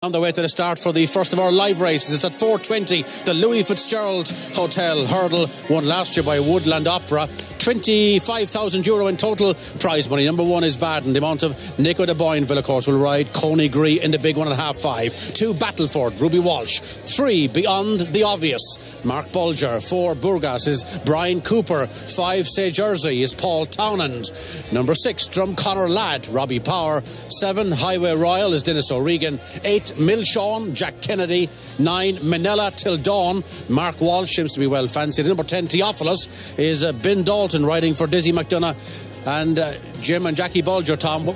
On the way to the start for the first of our live races. It's at 4:20. The Louis Fitzgerald Hotel Hurdle, won last year by Woodland Opera. €25,000 in total prize money. Number 1 is Baden. The amount of Nico de Boinville, of course, will ride. Coney Gree in the big 1.5-5. 2 Battleford, Ruby Walsh. 3 Beyond the Obvious, Mark Bulger. 4 Burgas is Brian Cooper. 5 Say Jersey is Paul Townend. Number 6 Drumconnor Lad, Robbie Power. 7 Highway Royal is Dennis O'Regan. 8 Milshawn, Jack Kennedy. 9 Manila Till Dawn, Mark Walsh seems to be well fancied. Number 10 Theophilus is Ben Dalton riding for Dizzy McDonough. And Jim and Jackie Bulger, Tom.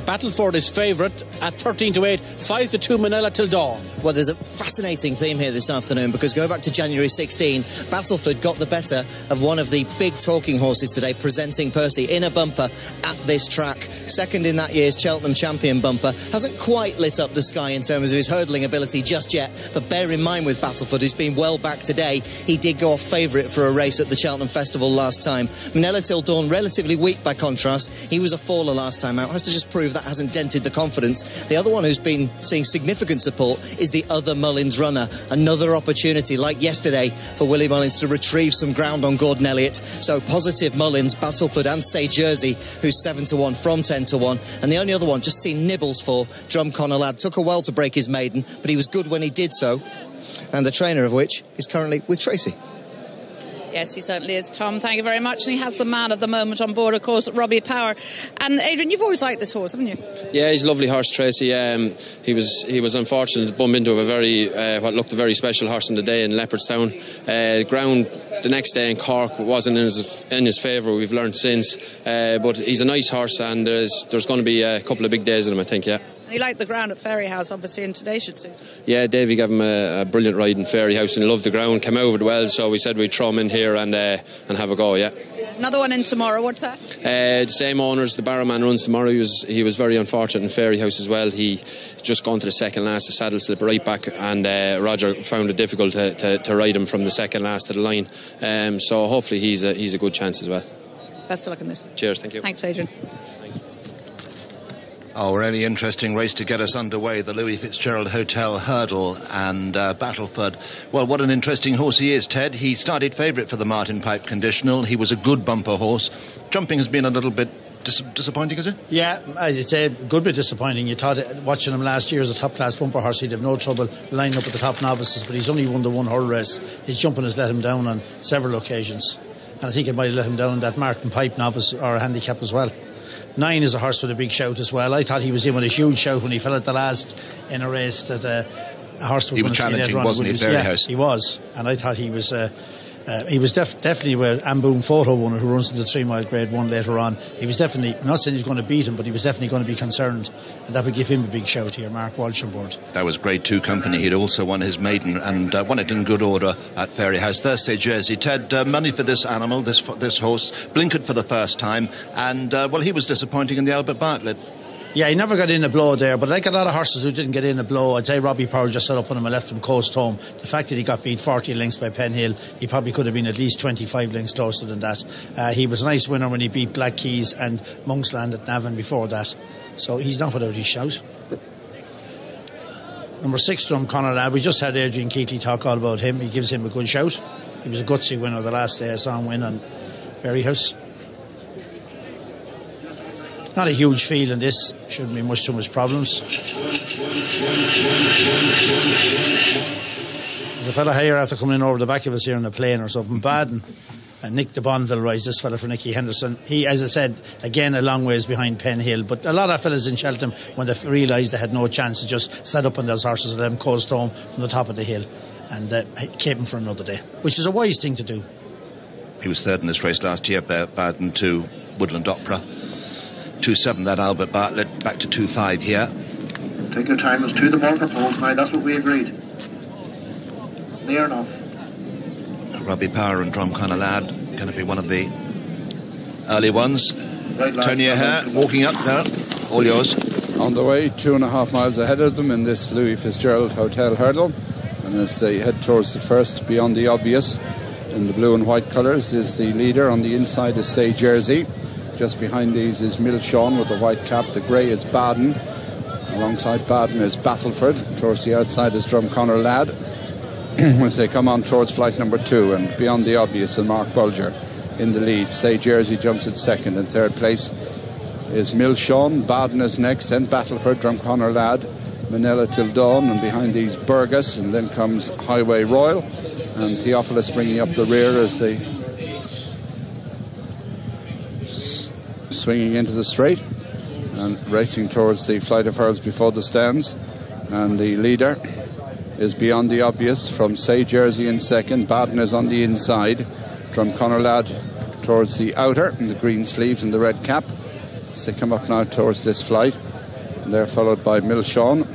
Battleford is favourite at 13-8, 5-2 Manila Till Dawn. Well, there's a fascinating theme here this afternoon, because go back to January 16, Battleford got the better of one of the big talking horses today, Presenting Percy, in a bumper at this track. Second in that year's Cheltenham Champion bumper. Hasn't quite lit up the sky in terms of his hurdling ability just yet, but bear in mind with Battleford, who's been well back today, he did go off favourite for a race at the Cheltenham Festival last time. Manila Till Dawn, relatively weak by contrast. He was a faller last time out. Has to just prove that hasn't dented the confidence. The other one who's been seeing significant support is the other Mullins runner. Another opportunity, like yesterday, for Willie Mullins to retrieve some ground on Gordon Elliott. So positive Mullins, Battleford and Say Jersey, who's 7-1 from 10-1. And the only other one just seen nibbles for, Drumconnor Lad. Took a while to break his maiden, but he was good when he did so. And the trainer of which is currently with Tracy. Yes, he certainly is, Tom. Thank you very much. And he has the man of the moment on board, of course, Robbie Power. And Adrian, you've always liked this horse, haven't you? Yeah, he's a lovely horse, Tracy. He was unfortunate to bump into a very what looked a very special horse on the day in Leopardstown. Ground the next day in Cork wasn't in his favour. We've learned since, but he's a nice horse, and there's going to be a couple of big days in him, I think. Yeah. And he liked the ground at Fairyhouse, obviously, and today should suit. Yeah, Davey gave him a brilliant ride in Fairyhouse and loved the ground, came over it well, so we said we'd throw him in here and have a go, yeah. Another one in tomorrow, what's that? The same owners, the Barrowman runs tomorrow. He was very unfortunate in Fairyhouse as well. He just gone to the second last, the saddle slip right back, and Roger found it difficult to ride him from the second last to the line. So hopefully he's a good chance as well. Best of luck in this. Cheers, thank you. Thanks, Adrian. Oh, really interesting race to get us underway, the Louis Fitzgerald Hotel Hurdle, and Battleford. Well, what an interesting horse he is, Ted. He started favourite for the Martin Pipe Conditional. He was a good bumper horse. Jumping has been a little bit disappointing, is it? Yeah, I'd say a good bit disappointing. You thought, watching him last year as a top-class bumper horse, he'd have no trouble lining up at the top novices, but he's only won the one hurdle race. His jumping has let him down on several occasions, and I think it might have let him down that Martin Pipe novice or handicap as well. 9 is a horse with a big shout as well. I thought he was in with a huge shout when he fell at the last in a race that a horse was he was challenging, wasn't he, Fairyhouse? Yeah, he was, and I thought he was definitely where Amboon Photo won, who runs in the 3 mile grade 1 later on. He was definitely, I'm not saying he's going to beat him, but he was definitely going to be concerned, and that would give him a big shout here. Mark Walsh on board. That was grade 2 company. He'd also won his maiden and won it in good order at Fairyhouse. Thursday Jersey. Ted, money for this animal, this horse, blinkered for the first time, and well, he was disappointing in the Albert Bartlett. Yeah, he never got in a blow there, but like a lot of horses who didn't get in a blow, I'd say Robbie Power just set up on him and left him coast home. The fact that he got beat 40 lengths by Penhill, he probably could have been at least 25 lengths closer than that. He was a nice winner when he beat Black Keys and Monksland at Navan before that. So he's not without his shout. Number 6, Drumconnor Lad. We just had Adrian Keatley talk all about him. He gives him a good shout. He was a gutsy winner the last day I saw him win on Fairyhouse. Not a huge field in this, shouldn't be too much problems. There's a fella here after coming in over the back of us here on a plane or something, Baden. And Nick de Bonville rides this fella for Nicky Henderson. He, as I said, again a long ways behind Penhill, but a lot of fellas in Cheltenham, when they realised they had no chance, to just set up on those horses and let them coast home from the top of the hill and keep him for another day, which is a wise thing to do. He was third in this race last year, Baden to Woodland Opera. 2.7 that Albert Bartlett, back to 2.5 here. Take your time, it's to the bunker poles now, that's what we agreed. Near enough. Robbie Power and Drumconnor Lad going to be one of the early ones. Right, Tony O'Hare walking up there, all yours. On the way, 2.5 miles ahead of them in this Louis Fitzgerald Hotel Hurdle, and as they head towards the first, Beyond the Obvious, in the blue and white colours, is the leader. On the inside is Say Jersey. Just behind these is Milshawn with the white cap. The grey is Baden. Alongside Baden is Battleford. Towards the outside is Drumconnor Lad. As they come on towards flight number 2, and beyond the obvious and Mark Bulger in the lead. Say Jersey jumps at second. In third place is Milshawn. Baden is next, then Battleford, Drumconnor Lad, Manila Till Dawn, and behind these Burgess, and then comes Highway Royal, and Theophilus bringing up the rear as they swinging into the straight and racing towards the flight of hurls before the stands. And the leader is beyond the obvious from Say Jersey in second. Baden is on the inside. Drumconnor Lad towards the outer in the green sleeves and the red cap. As they come up now towards this flight, and they're followed by Milshawn.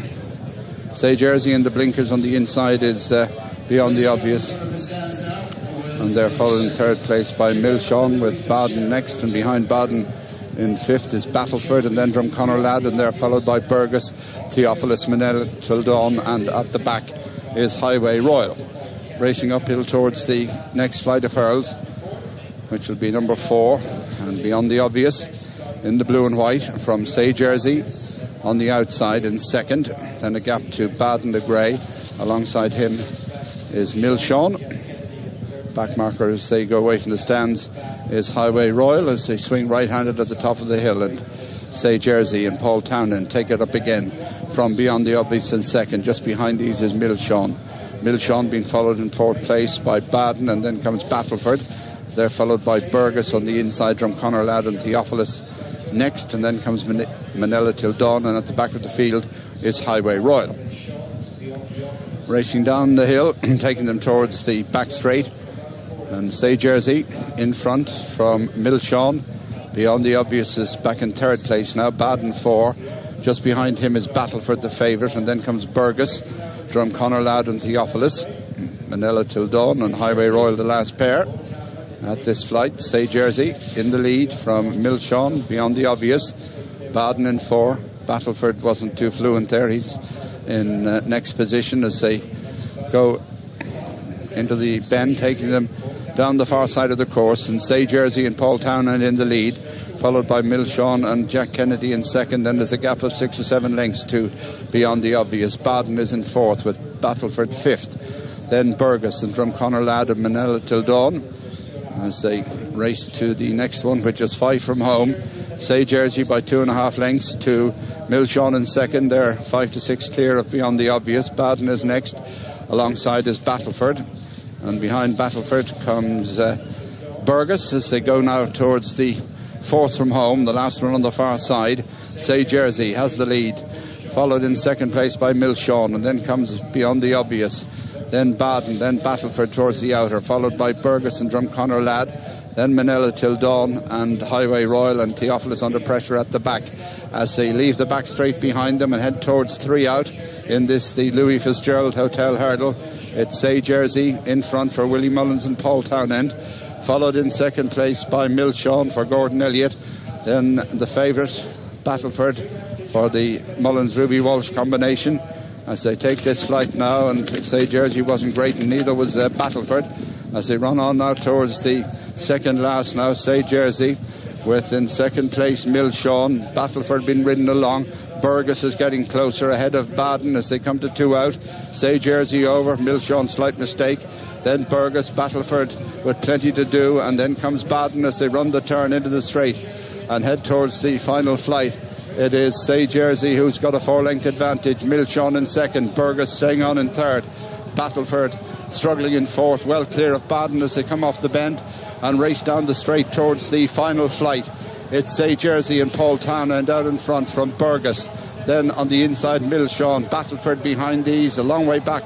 Say Jersey in the blinkers on the inside is beyond the obvious, and they're followed in third place by Milshawn, with Baden next, and behind Baden in fifth is Battleford, and then Drumconnor Lad, and they're followed by Burgess, Theophilus, Manila Till Dawn, and at the back is Highway Royal. Racing uphill towards the next flight of hurls, which will be number 4, and beyond the obvious in the blue and white from Say Jersey on the outside in second, then a gap to Baden the grey. Alongside him is Milshawn. Back marker as they go away from the stands is Highway Royal as they swing right-handed at the top of the hill, and Say Jersey and Paul Townend take it up again from beyond the obvious in second. Just behind these is Milshawn. Milshawn being followed in fourth place by Baden, and then comes Battleford. They're followed by Burgess on the inside, Drumconnor Lad and Theophilus next, and then comes Manila Till Dawn, and at the back of the field is Highway Royal. Racing down the hill, taking them towards the back straight, and Say Jersey in front from Milshawn. Beyond the obvious is back in third place now, Baden 4. Just behind him is Battleford, the favourite, and then comes Burgess, Drumconnor Lad and Theophilus, Manila Till Dawn and Highway Royal, the last pair. At this flight, Say Jersey in the lead from Milshawn, beyond the obvious. Baden in 4. Battleford wasn't too fluent there. He's in next position as they go into the bend, taking them down the far side of the course. And Say Jersey and Paul Townend in the lead, followed by Milshawn and Jack Kennedy in second. Then there's a gap of 6 or 7 lengths to beyond the obvious. Baden is in fourth with Battleford fifth. Then Burgess and Drumconnor Lad and Manila Till Dawn as they race to the next one, which is 5 from home. Say Jersey by 2.5 lengths to Milshawn in second. They're 5 to 6 clear of beyond the obvious. Baden is next. Alongside is Battleford, and behind Battleford comes Burgess as they go now towards the 4th from home, the last one on the far side. Say Jersey has the lead, followed in second place by Milshawn, and then comes beyond the obvious, then Baden, then Battleford towards the outer, followed by Burgess and Drumconnor Lad, then Manila Till Dawn and Highway Royal, and Theophilus under pressure at the back as they leave the back straight behind them and head towards 3 out in this, the Louis Fitzgerald Hotel Hurdle. It's Say Jersey in front for Willie Mullins and Paul Townend, followed in second place by Milshawn for Gordon Elliott, then the favourite Battleford for the Mullins-Ruby Walsh combination as they take this flight now. And Say Jersey wasn't great, and neither was Battleford as they run on now towards the second last now. Say Jersey with in second place Milshawn. Battleford been ridden along. Burgess is getting closer ahead of Baden as they come to 2 out. Say Jersey over, Milshawn slight mistake, then Burgess, Battleford with plenty to do, and then comes Baden as they run the turn into the straight and head towards the final flight. It is Say Jersey who's got a 4-length advantage. Milshawn in second, Burgess staying on in third, Battleford struggling in fourth, well clear of Baden as they come off the bend and race down the straight towards the final flight. It's Say Jersey and Paul Townend out in front from Burgess. Then on the inside, Milshawn, Battleford behind these, a long way back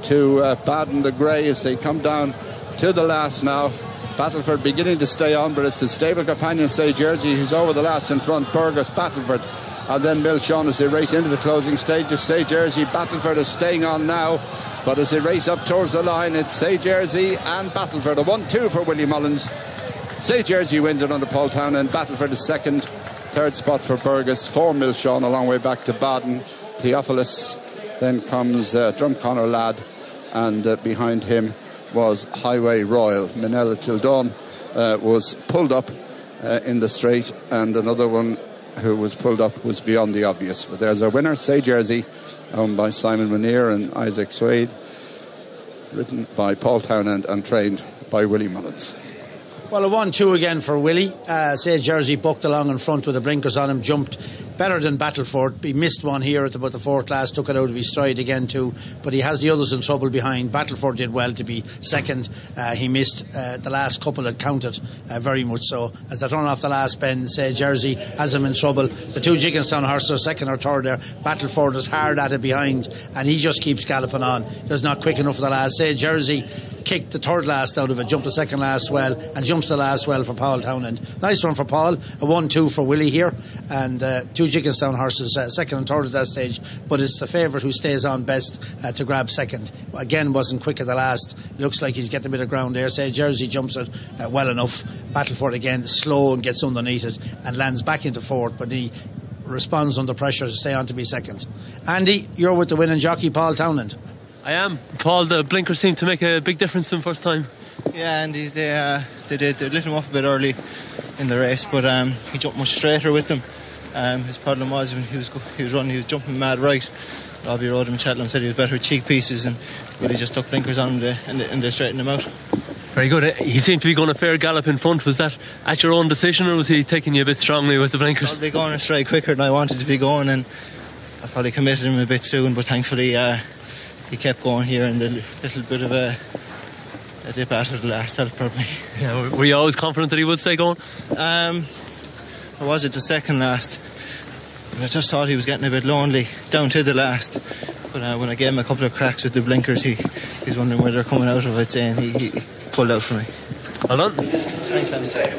to Baden the Grey as they come down to the last now. Battleford beginning to stay on, but it's his stable companion Say Jersey who's over the last in front. Burgess, Battleford, and then Milshawn as they race into the closing stages. Say Jersey, Battleford is staying on now, but as they race up towards the line, it's Say Jersey and Battleford. A 1-2 for Willie Mullins. Say Jersey wins it under Paul Townend. Battleford is second. Third spot for Burgess, for Milshawn, a long way back to Baden. Theophilus, then comes Drumconnor Lad, and behind him was Highway Royal. Manila Till Dawn was pulled up in the straight, and another one who was pulled up was beyond the obvious. But there's our winner, Say Jersey, owned by Simon Muneer and Isaac Swade, ridden by Paul Townend and trained by Willie Mullins. Well, a 1-2 again for Willie. Say Jersey bucked along in front with the blinkers on him, jumped better than Battleford. He missed one here at about the fourth last, took it out of his stride again too, but he has the others in trouble behind. Battleford did well to be second. He missed the last couple that counted very much so. As they turn off the last bend, Say Jersey has him in trouble. The two Jigginstown horses are second or third there. Battleford is hard at it behind, and he just keeps galloping on. He's not quick enough for the last. Say Jersey kicked the third last out of it, jumped the second last well, and jumps the last well for Paul Townend. Nice one for Paul. A 1-2 for Willie here, and two Jigginstown horses, second and third at that stage, but it's the favourite who stays on best to grab second. Again, wasn't quick at the last. Looks like he's getting a bit of ground there. Say Jersey jumps it well enough. Battleford again slow and gets underneath it and lands back into fourth, but he responds under pressure to stay on to be second. Andy, you're with the winning jockey Paul Townend. I am. Paul, the blinkers seem to make a big difference in first time. Yeah, and they lit him up a bit early in the race, but he jumped much straighter with them. His problem was when he was running, he was jumping mad right. Robbie rode him in Cheltenham, said he was better with cheek pieces, and really just took blinkers on him and they straightened him out. Very good. He seemed to be going a fair gallop in front. Was that at your own decision, or was he taking you a bit strongly with the blinkers? Probably going a straight quicker than I wanted to be going, and I probably committed him a bit soon, but thankfully he kept going here, and a little bit of a dip after the last help probably. Yeah, were you always confident that he would stay going? Or was it the second last? And I just thought he was getting a bit lonely down to the last. But when I gave him a couple of cracks with the blinkers, he's wondering where they're coming out of it, saying he pulled out for me. Well done. Thanks, Andy.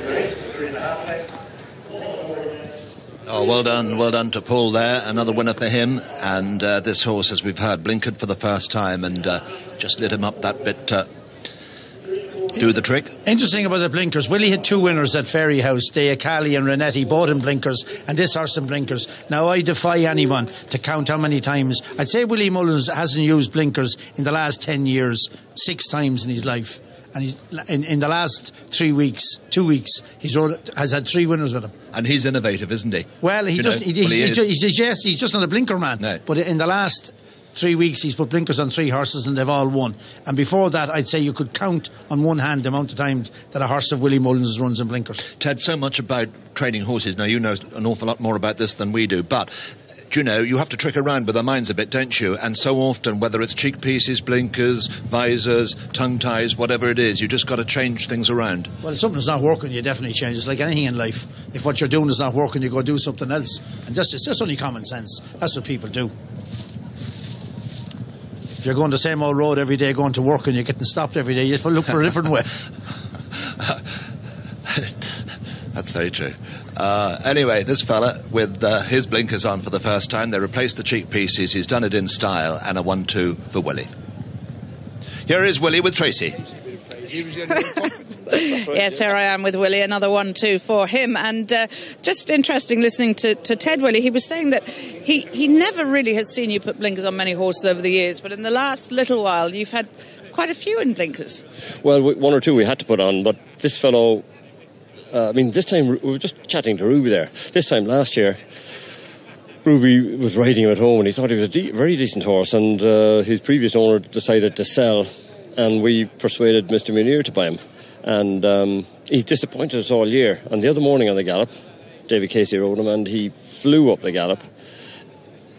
Oh, well done to Paul there. Another winner for him. And this horse, as we've heard, blinkered for the first time and just lit him up that bit. Do the trick. Interesting about the blinkers, Willie had two winners at Fairy House, Deacali and Renetti, both in blinkers, and this horse in blinkers. Now I defy anyone to count how many times. I'd say Willie Mullins hasn't used blinkers in the last 10 years 6 times in his life, and he's in the last 2 weeks has had 3 winners with him. And he's innovative, isn't he? Well, he's just not a blinker man. No. But in the last 3 weeks he's put blinkers on 3 horses and they've all won. And before that, I'd say you could count on one hand the amount of times that a horse of Willie Mullins runs in blinkers. Ted, so much about training horses. Now, you know an awful lot more about this than we do, but do you know, you have to trick around with their minds a bit, don't you? And so often, whether it's cheek pieces, blinkers, visors, tongue ties, whatever it is, you just got to change things around. Well, if something's not working, you definitely change. It's like anything in life. If what you're doing is not working, you go do something else. And it's just only common sense. That's what people do. If you're going the same old road every day going to work and you're getting stopped every day, you have to look for a different way. That's very true. Anyway, this fella with his blinkers on for the first time, they replaced the cheek pieces. He's done it in style, and a 1-2 for Willie. Here is Willie with Tracy. Yes, here I am with Willie, another 1-2 for him. And just interesting listening to Ted Willie. He was saying that he never really has seen you put blinkers on many horses over the years, but in the last little while you've had quite a few in blinkers. Well, 1 or 2 we had to put on, but this fellow, this time we were just chatting to Ruby there. This time last year, Ruby was riding him at home and he thought he was a very decent horse, and his previous owner decided to sell, and we persuaded Mr. Muneer to buy him. And he's disappointed us all year. And the other morning on the gallop, David Casey rode him and he flew up the gallop.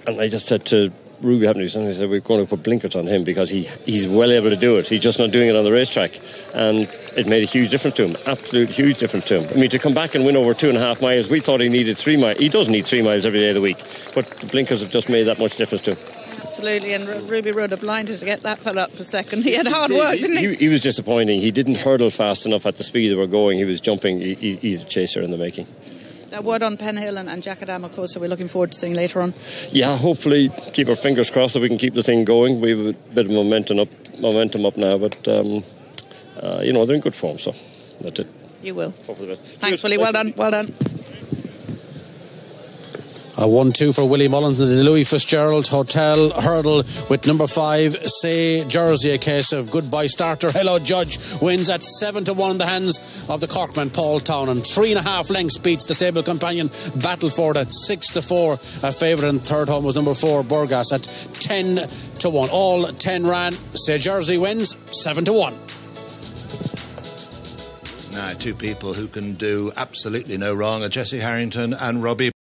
And I just said to Ruby, happened to do something, I said, we're going to put blinkers on him because he's well able to do it. He's just not doing it on the racetrack. And it made a huge difference to him. Absolute huge difference to him. I mean, to come back and win over 2.5 miles, we thought he needed 3 miles. He doesn't need 3 miles every day of the week. But the blinkers have just made that much difference to him. Absolutely, and Ruby rode a blinder to get that fella up for second. He had hard work, didn't he? He was disappointing. He didn't hurdle fast enough at the speed that we're going. He was jumping. He's a chaser in the making. A word on Penhill and Jackadam, of course, so we're looking forward to seeing later on. Yeah, hopefully keep our fingers crossed that we can keep the thing going. We have a bit of momentum up now, but they're in good form, so that's it. You will. Hopefully. Thanks, Willie. Well done. A 1-2 for Willie Mullins in the Louis Fitzgerald Hotel Hurdle with number 5, Say Jersey, a case of goodbye starter. Hello Judge wins at 7-1 in the hands of the Corkman Paul Town, and 3.5 lengths beats the stable companion Battleford at 6-4. A favourite in third home was number 4, Burgas, at 10-1. All 10 ran. Say Jersey wins 7-1. Now, two people who can do absolutely no wrong are Jesse Harrington and Robbie